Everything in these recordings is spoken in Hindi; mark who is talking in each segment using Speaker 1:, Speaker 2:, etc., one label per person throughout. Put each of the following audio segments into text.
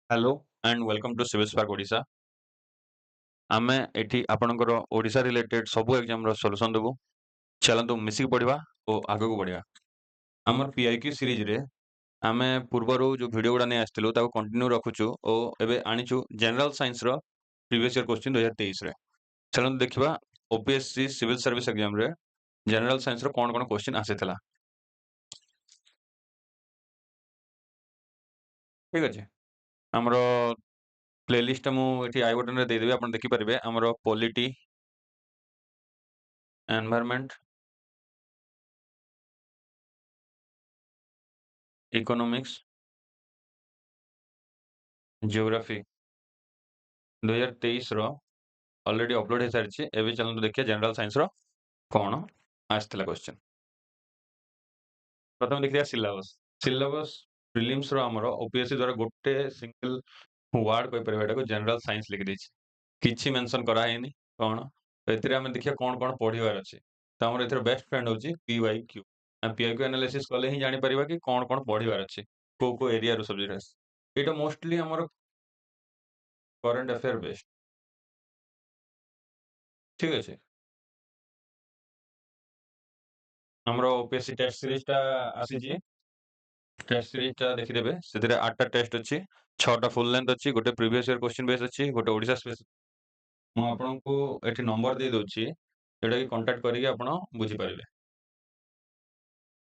Speaker 1: Hello and welcome to civil spark Odisha. आमे एठी आपणकर ओडिशा रिलेटेड सबु एग्जाम रो सॉल्यूशन देबु। चलंतु मिसिक पढ़िबा ओ आगु बढ़िबा। हमर पीआईक्यू सीरीज रे आमे पूର୍ବरो जो वीडियो गुडा नै आस्तिलु ताको कंटिन्यू रखुछु ओ एबे आनिछु जनरल साइंस रो प्रीवियस ईयर क्वेश्चन 2023 रे। चलंतु देखिबा ओपीएससी सिविल सर्विस एग्जाम रे जनरल साइंस रो कोन कोन क्वेश्चन आसीतला। ठीक अछि। हमरो प्लेलिस्ट मु एठी आई बटन रे दे देबे, आपण देखि परिबे। हमरो पॉलिटी, एनवायरनमेंट, इकोनॉमिक्स, ज्योग्राफी 2023 रो ऑलरेडी अपलोड हो सारी। एबे चलନ୍ତୁ देखिए जनरल साइंस रो कोन आस्थिला क्वेश्चन। प्रथम देखिया सिलेबस। सिलेबस प्रीलिम्स रो हमरो ओपीएससी द्वारा गोटे सिंगल वर्ड कोइ परिबा को जनरल साइंस लिखि दैछि, किछि मेंशन करा हेनी कोन। तो एथिरे हम देखिया कोन पढिबार अछि। तो हमर एथिरे बेस्ट फ्रेंड होछि पीवाईक्यू। हम पीवाईक्यू एनालिसिस कले ही जानि परिबा कि कोन पढिबार अछि, को एरिया रो सब्जेक्ट अछि। एटा मोस्टली हमर करंट अफेयर बेस्ड। ठीक अछि। हमरो ओपीएससी टेस्ट सीरीज टा आसी। टेस्ट सीरीज टा देखि देबे। सेतिरे 8टा टेस्ट अछि, 6टा फुल लेंथ अछि, गोटे प्रीवियस ईयर क्वेश्चन बेस अछि, गोटे ओडिशा स्पेशल। मु आपनको एठी नंबर दे दोछि, एटा कि कांटेक्ट करिके आपण बुझि परिबे।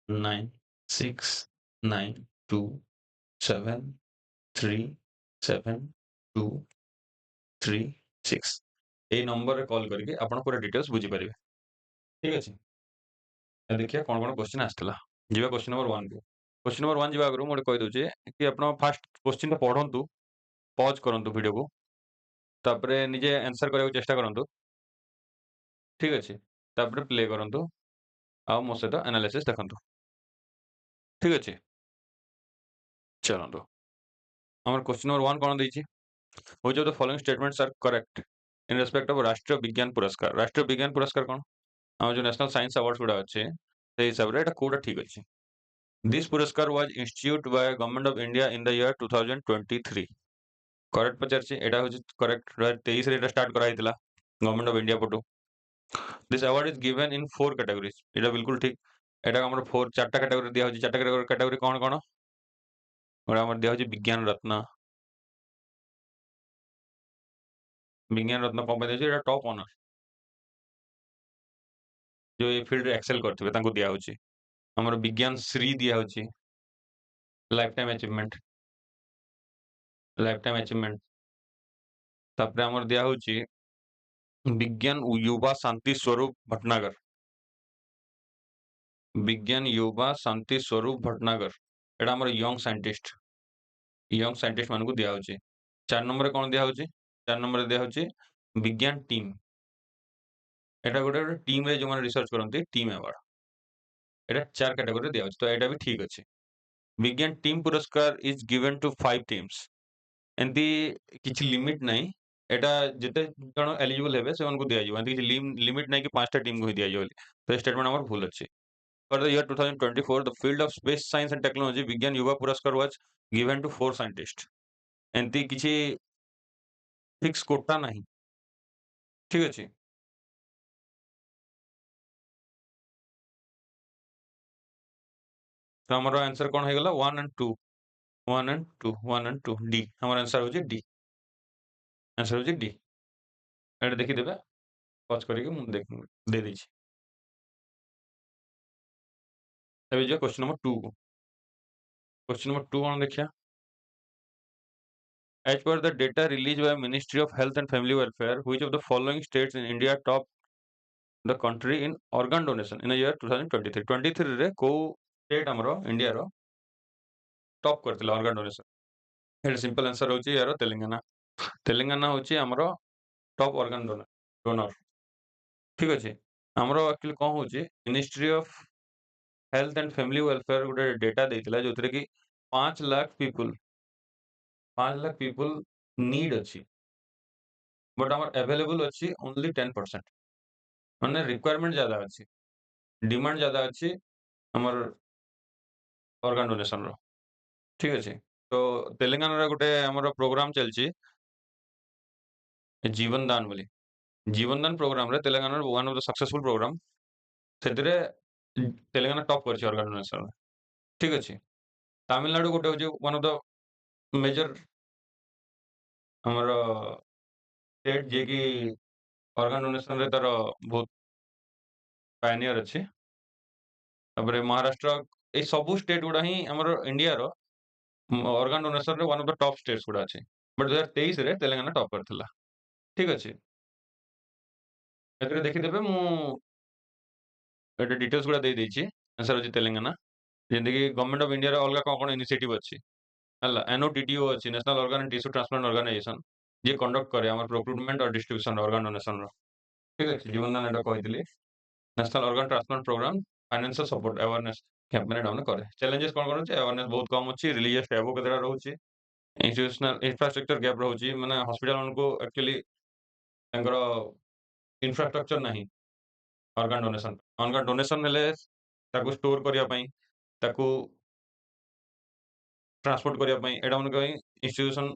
Speaker 1: 9692737236 এই नंबर रे कॉल करके आपण पूरा डिटेल्स बुझि परिबे। ठीक अछि। देखिए कोन क्वेश्चन आस्तला। जिबा क्वेश्चन नंबर 1 को। क्वेश्चन नंबर 1 जिबा आगरु मोटे कहि दोछि कि आपण फास्ट क्वेश्चन टा पढंतु, पॉज करंतु वीडियो को, तापरे निजे आंसर करबाक चेष्टा करंतु। ठीक अछि। तापरे प्ले करंतु आ मो सहित एनालिसिस देखंतु। ठीक अछि। चलंतु हमर क्वेश्चन नंबर 1 कोन दैछि। Which of the following statements are correct in respect of Rashtriya Vigyan पुरस्कार। राष्ट्रीय विज्ञान पुरस्कार कोन, हम जो नेशनल साइंस अवार्ड्स गुडा अछि से हिसाब रे एटा कोडा ठीक अछि। This puraskar was instituted by government of India in the year 2023। Correct पचारछि। एटा होछि करेक्ट। 2023 रे एटा स्टार्ट करा हितला गवर्नमेंट ऑफ इंडिया पटु। This award is given in 4 categories. एटा बिल्कुल ठीक। एटा हमर 4 चारटा कैटेगरी दिया होछि। चारटा कैटेगरी कोन ओरा हमर दिया होछि विज्ञान रत्न। विज्ञान रत्न कोन पे एटा टॉप ऑनर जो ए फील्ड रे एक्सेल करथिबे तांको दिया होछि। हमर विज्ञान श्री दिया होछि, lifetime achievement. Lifetime achievement. तापरे हमर दिया होछि विज्ञान युवा शांति स्वरूप भटनागर। विज्ञान युवा शांति स्वरूप भटनागर एटा हमर यंग साइंटिस्ट। यंग साइंटिस्ट मानकु दिया होछि। 4 नंबर रे कोन दिया होछि। 4 नंबर रे दिया होछि विज्ञान टीम। एटा गोटे टीम रे जो माने रिसर्च करंती टीम अवार्ड। एटा 4 कैटेगरी रे दिया होछि। तो एटा भी ठीक अछि। विज्ञान टीम पुरस्कार इज गिवन टू 5 टीम्स। एंती किछि लिमिट नै। एटा जेते जण एलिजिबल हेबे से उनको दिया जिवो। एंती किछि लिमिट नै कि 5टा टीम को ही दिया जिवो। तो स्टेटमेंट हमर भूल अछि। For the year 2024, the field of space science and technology विज्ञान युवा पुरस्कार was given to 4 scientists। एंती किछि फिक्स कोटा नहीं। ठीक अछि। तो हमर आंसर कोन हे गेला 1 एंड 2। 1 and 2 1 and 2 D. हमर आंसर होछि डी। आंसर होछि डी। एटा देखि देबे। पॉज करिके मु दे दैछि। एबे जो क्वेश्चन नंबर 2 को। क्वेश्चन नंबर 2 कोन देखिया। As per the data released by Ministry of Health and Family Welfare, which of the following states in India top the country in organ donation in the year 2023? 23 रे को स्टेट हमरो इंडिया रो टॉप करथिला organ donation। एटा सिंपल आंसर होछि यार तेलंगाना। तेलंगाना होछि हमरो टॉप organ डोनर। ठीक अछि। हमरो एक्चुअली कोन होछि ministry of health and family welfare गोटे डेटा देथिला जोथरे कि 5 लाख पीपल नीड अछि, बट हमर अवेलेबल अछि ओनली 10%। माने रिक्वायरमेंट ज्यादा अछि, डिमांड ज्यादा अछि हमर organ donation रो। ठीक अछि। ତ ତେଲେଙ୍ଗାନାରେ ଗୋଟେ ଆମର ପ୍ରୋଗ୍ରାମ ଚାଲିଛି ଜୀବନ ଦାନ ବୋଲି। ଜୀବନ ଦାନ ପ୍ରୋଗ୍ରାମରେ ତେଲେଙ୍ଗାନାର one of the successful programme. ସେଥିରେ ତେଲେଙ୍ଗାନା ଟପ୍ କରିଛି ଅର୍ଗାନ ଡୋନେସନରେ। ଠିକ୍ ଅଛି। ତାମିଲନାଡୁ ଗୋଟେ ହଉଛି ୱାନ୍ ଅଫ୍ ଦ ମେଜର ଆମର ଷ୍ଟେଟ୍ ଯିଏକି ଅର୍ଗାନ ଡୋନେସନରେ ତାର ବହୁତ ପାୟନିୟର ଅଛି। ତାପରେ ମହାରାଷ୍ଟ୍ର, ଏଇ ସବୁ ଷ୍ଟେଟ୍ ଗୁଡା ହିଁ ଆମର ଇଣ୍ଡିଆର ଅର୍ଗାନ ଡୋନେସନରେ one of the top states ଗୁଡା ଅଛି। ବଟ୍ 2023ରେ ତେଲେଙ୍ଗାନା ଟପ୍ କରିଥିଲା। ଠିକ୍ ଅଛି। ଏଥିରେ ଦେଖିଦେବେ ମୁଁ ଏଠି ଡିଟେଲ୍ସ ଗୁଡା ଦେଇଦେଇଛି। ଆନ୍ସର ହେଉଛି ତେଲେଙ୍ଗାନା। ଯେମିତିକି ଗଭର୍ଣ୍ଣମେଣ୍ଟ ଅଫ୍ ଇଣ୍ଡିଆର ଅଲଗା କଣ କଣ ଇନିସିଏଟିଭ୍ ଅଛି ହେଲା। NOTTO ଅଛି, national organ and tissue transplant organisation, ଯିଏ କଣ୍ଡକ୍ଟ କରେ ଆମର ପ୍ରୋକ୍ରୁଟମେଣ୍ଟ ଆଉ ଡିଷ୍ଟ୍ରିବ୍ୟୁସନ ଅର୍ଗାନ ଡୋନେସନର। ଠିକ୍ ଅଛି। ଜୀବନ ଦାନ ଏଟା କହିଥିଲି। National organ transplant program financial support awareness campaign ଏଟା ମାନେ କରେ। ଚ୍ୟାଲେଞ୍ଜେସ୍ କଣ କଣ ଅଛି? ଆୱାରନେସ୍ ବହୁତ କମ୍ ଅଛି, ରିଲିଜିୟସ୍ ଟ୍ୟାବୁ କେତେଟା ରହୁଛି, ଇନଷ୍ଟିଟ୍ୟୁସନାଲ ଇନଫ୍ରାଷ୍ଟ୍ରକ୍ଚର ଗ୍ୟାପ୍ ରହୁଛି, ମାନେ ହସ୍ପିଟାଲ ମାନଙ୍କୁ ଆକ୍ଚୁଆଲି ତାଙ୍କର ଇନଫ୍ରାଷ୍ଟ୍ରକ୍ଚର ନାହିଁ ଅର୍ଗାନ ଡୋନେସନ। ଅର୍ଗାନ ଡୋନେସନ ହେଲେ ତାକୁ ଷ୍ଟୋର କରିବା ପାଇଁ, ତାକୁ ଟ୍ରାନ୍ସପୋର୍ଟ କରିବା ପାଇଁ, ଏଟା ମାନଙ୍କ ପାଇଁ ଇନଷ୍ଟିଟ୍ୟୁସନ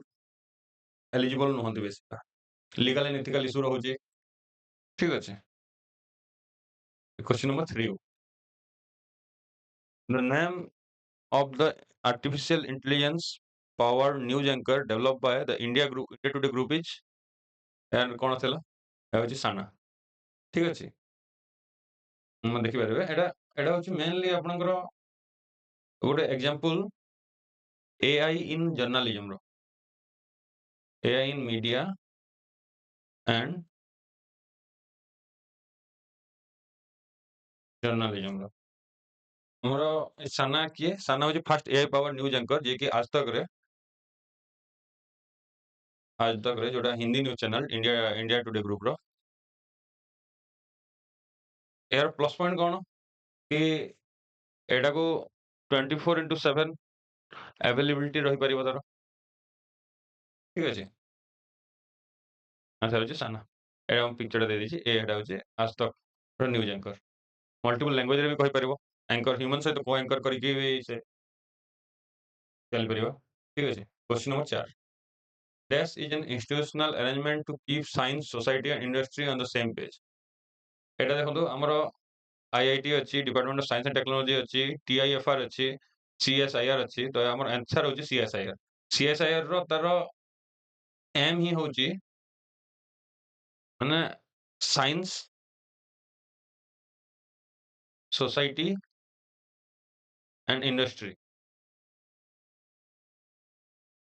Speaker 1: ଏଲିଜିବଲ ନୁହନ୍ତି ବେଶୀ। ଲିଗାଲ ଆଣ୍ଡ ଇଥିକାଲ ଇସ୍ୟୁ ରହୁଛି। ଠିକ୍ ଅଛି। Question number 3. The name of the artificial intelligence powered news anchor developed by the India Today group is and କଣ ଥିଲା? ଏହା ହେଉଛି ସାନା। ଠିକ୍ ଅଛି। ଦେଖିପାରିବେ ଏଟା ଏଟା ହେଉଛି ମେନଲି ଆପଣଙ୍କର ଗୋଟେ ଏକ୍ସାମ୍ପଲ AI ଇନ୍ ଜର୍ଣ୍ଣାଲିଜମର, AI ଇନ୍ ମିଡିଆ ଆଣ୍ଡ ଜର୍ଣ୍ଣାଲିଜମର। ଆମର ସାନା କିଏ? ସାନା ହେଉଛି first AI power news anchor ଯିଏକି ଆଜ ତକରେ ଯୋଉଟା Hindi news channel India Today ଗ୍ରୁପର। ଏହାର ପ୍ଲସ୍ ପଏଣ୍ଟ କଣ କି ଏଟାକୁ 24/7 ଆଭେଲେବିଲିଟି ରହିପାରିବ ତାର। ଠିକ୍ ଅଛି। ଆନ୍ସର ହେଉଛି ସାନା। ଏଇଟା ମୁଁ ପିକ୍ଚରଟା ଦେଇଦେଇଛି। ଏଇଟା ହେଉଛି ଆଜ ତକର ନ୍ୟୁଜ ଆଙ୍କର। ମଲ୍ଟିପଲ ଲାଙ୍ଗୁଏଜରେ ବି କହିପାରିବ। ଆଙ୍କର ହ୍ୟୁମାନ ସହିତ କୋ ଆଙ୍କର କରିକି ବି ସେ ଚାଲିପାରିବ। ଠିକ୍ ଅଛି। Question number 4. Dash is an institutional arrangement to keep science, society and industry on the same page. ଏଇଟା ଦେଖନ୍ତୁ ଆମର IIT ଅଛି, department of science and technology ଅଛି, TIFR ଅଛି, CSIR ଅଛି। ତ ଆମର ଆନ୍ସର ହେଉଛି CSIR। CSIR ର ତାର ଏମ୍ ହିଁ ହେଉଛି ମାନେ science, society and industry,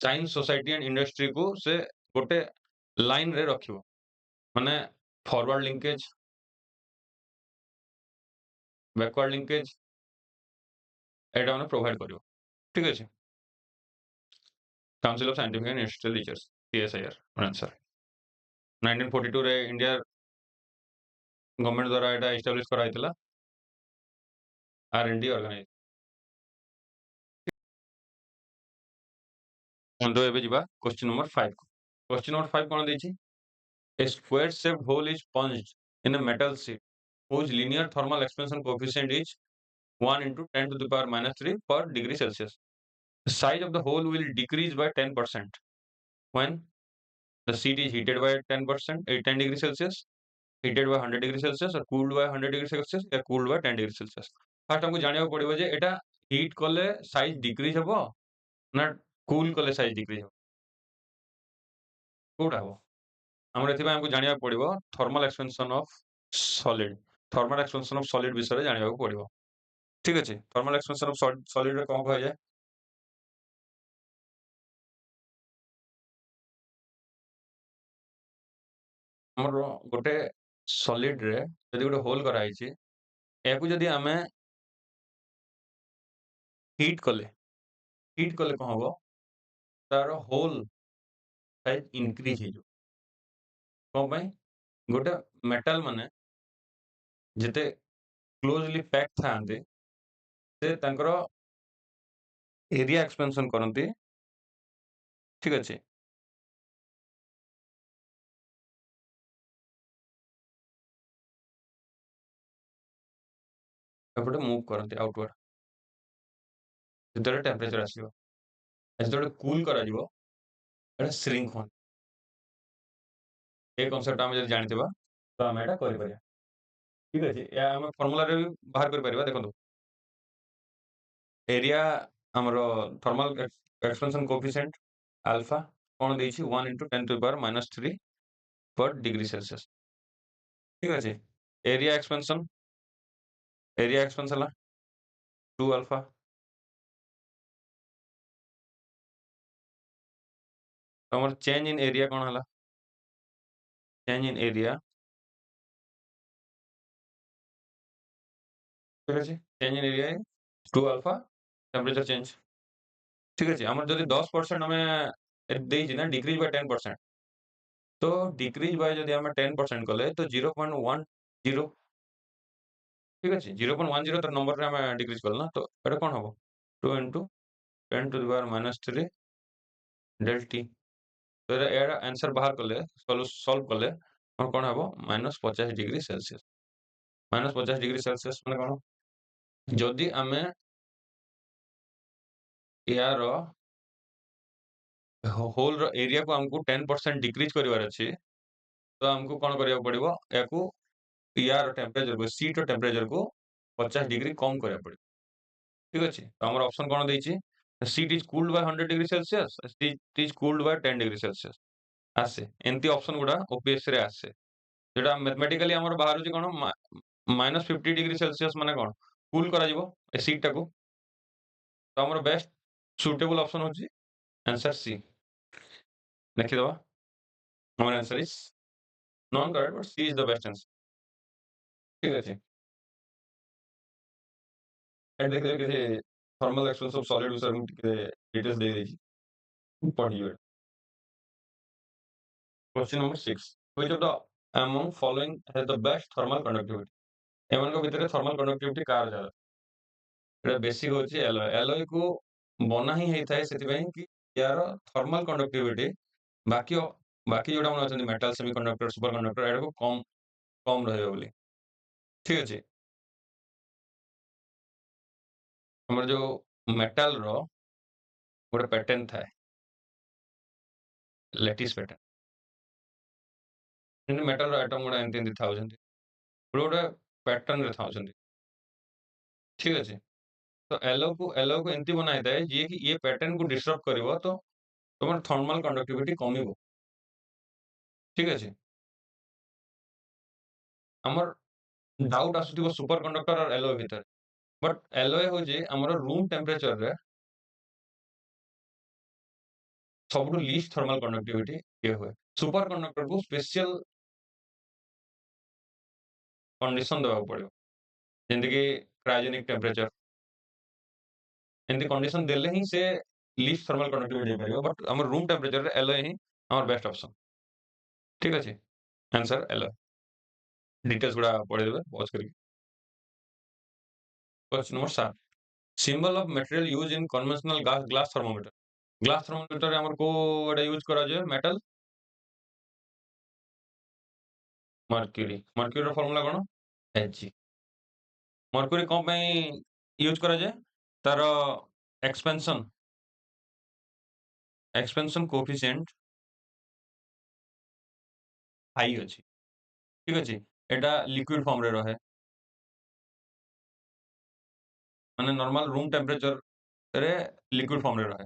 Speaker 1: science society and industry को से गोटे लाइन रे रखिबो, माने फॉरवर्ड लिंकेज, बैकवर्ड लिंकेज एटा माने प्रोवाइड करिवो। ठीक अछि। Council of scientific and industrial research, CSIR answer. 1942 रे इंडिया गवर्नमेंट द्वारा एटा एस्टैब्लिश करा हितला R&D ऑर्गेनाइज। तो एबे जिबा क्वेश्चन नंबर 5 को। क्वेश्चन नंबर 5 कोन देछि? A square shaped hole is punched in a metal sheet whose linear thermal expansion coefficient is 1 into 10 to the power minus 3 per degree Celsius. The size of the hole will decrease by 10% when the sheet is heated by 10%, 10 degrees Celsius, heated by 100 degrees Celsius or cooled by 100 degrees Celsius या cooled by 10 degrees Celsius. Fast हमको जानिବାକୁ ପଡିବ ଯେ ଏଟା ହିଟ୍ କଲେ ସାଇଜ ଡିକ୍ରିଜ ହେବ ନା କୁଲ କଲେ ସାଇଜ ଡିକ୍ରିଜ ହେବ, କୋଉଟା ହେବ? ଆମର ଏଥିପାଇଁ ଆମକୁ ଜାଣିବାକୁ ପଡିବ thermal expansion of solid. Thermal expansion of solid ବିଷୟରେ ଜାଣିବାକୁ ପଡିବ। ଠିକ ଅଛି। ଥର୍ମାଲ ଏକ୍ସପେନ୍ସନ ଅଫ ସଲିଡ ରେ କଣ କୁହାଯାଏ? ଆମର ଗୋଟେ ସଲିଡ ରେ ଯଦି ଗୋଟେ ହୋଲ କରାହେଇଛି, ଏହାକୁ ଯଦି ଆମେ ହିଟ୍ କଲେ କଣ ହବ? ତାର ହୋଲ ସାଇଜ ଇନକ୍ରିଜ ହେଇଯିବ। କଣ ପାଇଁ? ଗୋଟେ ମେଟାଲ ମାନେ ଯେତେ କ୍ଲୋଜଲି ପ୍ୟାକ୍ ଥାଆନ୍ତି ସେ ତାଙ୍କର ଏରିଆ ଏକ୍ସପେନ୍ସନ କରନ୍ତି। ଠିକ ଅଛି। ଏପଟେ ମୁଭ କରନ୍ତି ଆଉଟୱାର୍ଡ ଯେତେବେଳେ ଟେମ୍ପରେଚର ଆସିବ। ଯେତେବେଳେ କୁଲ୍ କରାଯିବ ଏଟା ଶ୍ରିଙ୍କ୍ ହୁଅନ୍ତି। ଏ କନସେପ୍ଟ ଆମେ ଯଦି ଜାଣିଥିବା ତ ଆମେ ଏଟା କରିପାରିବା। ଠିକ୍ ଅଛି? ଏହା ଆମେ ଫର୍ମୁଲାରେ ବି ବାହାର କରିପାରିବା। ଦେଖନ୍ତୁ ଏରିଆ ଆମର ଥର୍ମାଲ ଏକ୍ସପାନସନ୍ କୋଏଫିସିଏଣ୍ଟ ଆଲଫା କଣ ଦେଇଛି 1 × 10⁻³ पर डिग्री सेल्सियस। ଠିକ୍ ଅଛି? ଏରିଆ ଏକ୍ସପାନ୍ସ ହେଲା 2 ଆଲଫା। ତମର ଚେଞ୍ଜ ଇନ୍ ଏରିଆ କଣ ହେଲା? ଚେଞ୍ଜ ଇନ୍ ଏରିଆ ଠିକ୍ ଅଛି? Change in area 2 alpha temperature change. ଠିକ୍ ଅଛି? ଆମର ଯଦି 10% ଆମେ ଦେଇଛି ନା ଡିକ୍ରିଜ୍ ବାଇ 10%। तो डिक्रीज बाय जदि आमे 10% कले तो 0.10 ठीक अछि 0.10 तो नंबर रे आमे डिक्रीज करल ना तो एटा कोन हबो 2 * 10⁻³ del t तो एरा आंसर बाहर कले सॉल्व कले और कोन हबो -50 डिग्री सेल्सियस -50 डिग्री सेल्सियस माने कोन जदि आमे यार होल रो एरिया को हमको 10% डिक्रीज करिवार अछि तो हमको कोन करिया पड़िबो याकू यार टेम्परेचर को सीट रो टेम्परेचर को 50 डिग्री कम करिया पड़िबो ठीक अछि तो हमर ऑप्शन कोन दैछि sheet is cooled by 100 degree Celsius sheet is cooled by 10 degree Celsius आसे एंती ऑप्शन गुडा ओपीएससी रे आसे जेटा मैथमेटिकली हमर बाहर छि कोन -50 डिग्री सेल्सियस माने कोन कूल करा जिवो ए सीट टाको तो हमर बेस्ट सुटेबल ऑप्शन होछि आंसर सी लिखि दबा हमर answer is non correct but C is the best answer ठीक अछि एंड देखिए किसी थर्मल एक्सपेंस ऑफ सॉलिड विषय में ଟିକେ डिटेल्स दे ଦେଇଛି ପଢିବେ question number 6 which of the among following has the best thermal conductivity ଏମାନଙ୍କ ଭିତରେ थर्मल कंडक्टिविटी କାର ଜାଗା ଏଟା ବେସିକ ହଉଛି alloy alloy କୁ ବନା ହିଁ ହେଇଥାଏ ସେଥିପାଇଁ କି यार थर्मल कंडक्टिविटी बाकी बाकी जोटा मन अछंती मेटल सेमीकंडक्टर सुपर कंडक्टर एडा को कम कम रहइबो बोली ठीक अछि हमर जो मेटल रो गोटे पैटर्न थाए लैटिस पैटर्न इन मेटल रो एटम गुडा एंती एंती थाउजंड गोटे पैटर्न रे थाउजंड ठीक अछि तो एलो को एंती बनाई थाए जे कि ये पैटर्न को डिस्टर्ब करिवो तो तमर थर्मल कंडक्टिविटी कमिवो ठीक अछि हमर डाउट आसुथिबो सुपर कंडक्टर और एलॉय भीतर बट एलॉय हो जे हमर रूम टेम्परेचर रे सबटु लीस्ट थर्मल कंडक्टिविटी ये हुए सुपर कंडक्टर को स्पेशल कंडीशन देबा पड़ियो जेंति कि क्रायोजेनिक टेम्परेचर एंती कंडीशन देले ही से लीस्ट थर्मल कंडक्टिविटी दे परियो बट हमर रूम टेम्परेचर रे एलॉय ही हमर बेस्ट ऑप्शन ठीक अछि आंसर एलॉय डिटेल्स गुडा पढि देबे पॉज करी question number 7 symbol of material used in conventional glass thermometer glass thermometer रे हमर को एटा यूज करा जे मेटल मर्क्यूरी मर्क्यूरी रो फार्मूला कोन Hg मर्क्यूरी कोन पई यूज करा जे तार एक्सपेंशन कोएफिशिएंट हाई अछि ठीक अछि एटा लिक्विड फॉर्म रे रहे माने नॉर्मल रूम टेम्परेचर रे लिक्विड फॉर्म रे रहे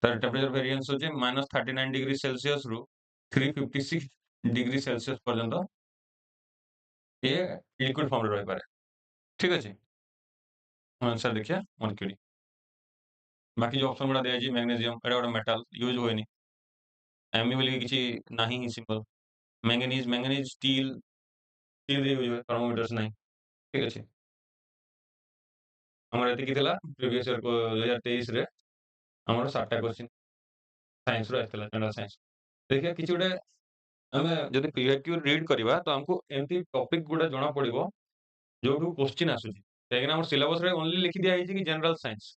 Speaker 1: तार टेम्परेचर वेरिएंस होचे -39 डिग्री सेल्सियस रु 356 डिग्री सेल्सियस पर्यंत ये लिक्विड फॉर्म रे रहि पारे ठीक अछि आंसर देखिए मर्क्यूरी बाकी जो ऑप्शन गुडा दिया मैग्नीशियम एटा गोटे मेटल यूज होएनी एमई बोली किछि नाही ही सिंपल मैंगनीज स्टील रे यूज होए थर्मोमीटर्स नाही ठीक अछि हमर एति कि थिला प्रीवियस ईयर को 2023 रे हमर 7 टा क्वेश्चन साइंस रो आइतला जनरल साइंस देखिए किछि गोटे हमें जदि पीएक्यू रीड करिवा तो हमको एमती टॉपिक गुडा जणा पड़िबो जोठु क्वेश्चन आसुची काहेकि हमर सिलेबस रे ओनली लिखि दिया ହେଇଛି कि जनरल साइंस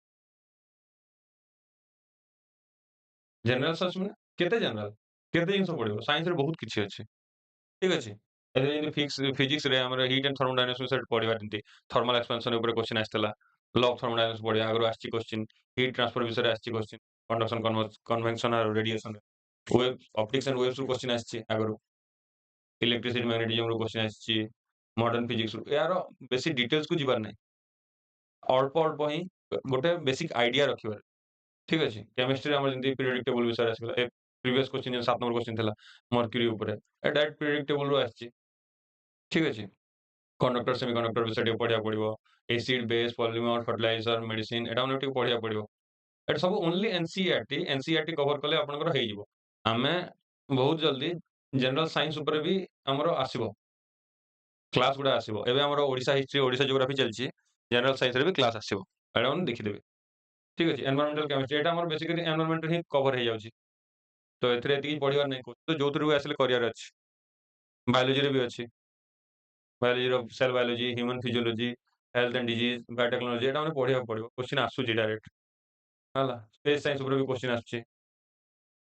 Speaker 1: में केते जनरल केते जिंस पड़िबो साइंस रे बहुत किछि अछि ठीक अछि एते जेमि फिजिक्स रे हमर हीट एंड थर्मोडायनामिक्स सेट पढिबा तंती थर्मल एक्सपेंशन ऊपर क्वेश्चन आस्तला लॉ ऑफ थर्मोडायनामिक्स पढिया आगरो आछि क्वेश्चन हीट ट्रांसफर विषय रे आछि क्वेश्चन कंडक्शन कन्वेक्शन और radiation wave optics and waves रू क्वेश्चन आछी आगरू इलेक्ट्रिसिटी मैग्नेटिज्म रू क्वेश्चन आछी मॉडर्न फिजिक्स रू यार बेसी डिटेल्स को जिबार नै अल्प अल्प ही गोटे बेसिक आइडिया रखिबार ठीक अछि केमिस्ट्री हमर जंती पीरियोडिक टेबल विषय आछला A previous question 7 number question थिला मर्क्यूरी ऊपर ए डायरेक्ट पीरियोडिक टेबल रू आछी ठीक अछि कंडक्टर सेमीकंडक्टर विषय टे पढ़िया पड़िबो acid base polymer fertiliser medicine एटा हमने टे पढ़िया पड़िबो एटा सब ओनली एनसीईआरटी कवर कले आपनकर हेइ जिवो आमे बहुत जल्दी जनरल साइंस ऊपर भी हमरो आसीबो क्लास गुडा आसीबो एबे हमरो ओडिसा हिस्ट्री ओडिसा ज्योग्राफी चलची जनरल साइंस रे भी क्लास आसीबो एटा हम देखि देबे ठीक अछि एनवायरमेंटल केमिस्ट्री एटा हमर बेसिकली एनवायरमेंट ही कवर हे जाउची तो एथरे एति पढ़िबार नै को तो जोथुरु आसले करियर अछि बायोलॉजी रे भी अछि बायोलॉजी रो cell biology human physiology health and disease biotechnology एटा हमने पढ़िया पड़िबो क्वेश्चन आसुची डायरेक्ट होला स्पेस साइंस ऊपर भी क्वेश्चन आसुची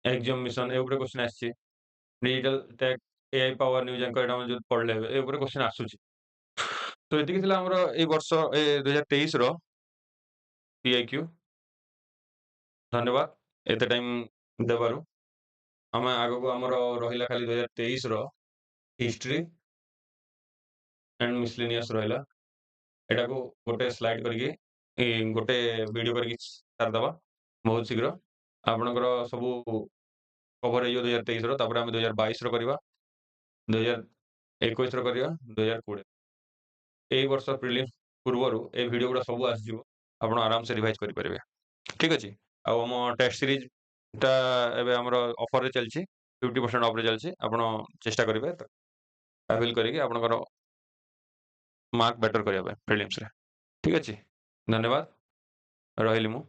Speaker 1: एक्सजाम मिशन ए ऊपर क्वेश्चन आसची digital tech AI power news anchor एटा हम जो पढ़ले ए ऊपर क्वेश्चन आसुची तो एतिକି ଥିଲା ଆମର ଏଇ ବର୍ଷ 2023 ର PIQ ଧନ୍ୟବାଦ ଏତେ ଟାଇମ୍ ଦେବାରୁ ଆମେ ଆଗକୁ ଆମର ରହିଲା ଖାଲି 2023 ର ହିଷ୍ଟ୍ରି एंड मिसलेनियस ରହିଲା ଏଟାକୁ ଗୋଟେ ସ୍ଲାଇଡ୍ କରିକି ଗୋଟେ ଭିଡିଓ କରିକି ଛାଡିଦବା ବହୁତ ଶୀଘ୍ର ଆପଣଙ୍କର ସବୁ କଭର ହେଇଯିବ 2023 ର ତାପରେ ଆମେ 2022 ର କରିବା 2021 ର କରିବା 2020 ଏଇ ବର୍ଷ ପ୍ରିଲିମ୍ସ ପୂର୍ବରୁ ଏ ଭିଡିଓ ଗୁଡା ସବୁ ଆସିଯିବ ଆପଣ ଆରାମ ସେ ରିଭାଇଜ କରିପାରିବେ ଠିକ ଅଛି ଆଉ ଆମ ଟେଷ୍ଟ ସିରିଜ ଟା ଏବେ ଆମର ଅଫରରେ ଚାଲିଛି 50% ଅଫରେ ଚାଲିଛି ଆପଣ ଚେଷ୍ଟା କରିବେ ଆଭେଲ କରିକି ଆପଣଙ୍କର ମାର୍କ ବେଟର କରିବା ପାଇଁ ପ୍ରିଲିମ୍ସରେ ଠିକ ଅଛି ଧନ୍ୟବାଦ ରହିଲି ମୁଁ